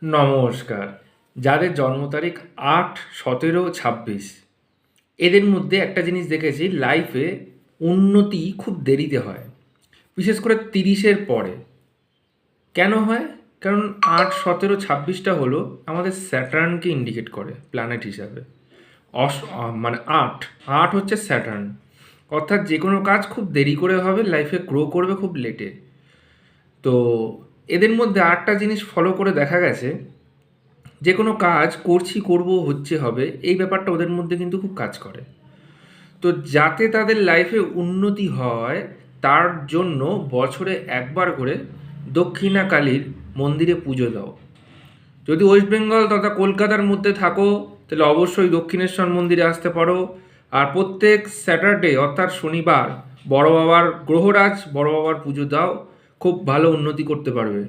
নমস্কার। যাদের জন্ম তারিখ ৮, ১৭, ২৬ এদের মধ্যে একটা জিনিস দেখেছি লাইফে উন্নতি খুব দেরিতে হয়। বিশেষ করে ৩০-এর পরে। কেন হয়? কারণ ৮, ১৭, ২৬টা হলো আমাদের স্যাটার্নকে ইন্ডিকেট করে প্ল্যানেট হিসাবে। মানে ৮ হচ্ছে স্যাটার্ন। অর্থাৎ যেকোনো কাজ খুব দেরি করে হবে, লাইফে গ্রো করবে খুব লেটে। তো এদের মধ্যে আরেকটা জিনিস ফলো করে দেখা গেছে, যে কোনো কাজ করব, হচ্ছে, হবে, এই ব্যাপারটা ওদের মধ্যে কিন্তু খুব কাজ করে। তো যাতে তাদের লাইফে উন্নতি হয়, তার জন্য বছরে একবার করে দক্ষিণাকালীর মন্দিরে পুজো দাও। যদি ওয়েস্ট বেঙ্গল তথা কলকাতার মধ্যে থাকো, তাহলে অবশ্যই দক্ষিণেশ্বর মন্দিরে আসতে পারো। আর প্রত্যেক স্যাটারডে অর্থাৎ শনিবার বড় বাবার গ্রহরাজ বড় বাবার পুজো দাও, খুব ভালো উন্নতি করতে পারবে।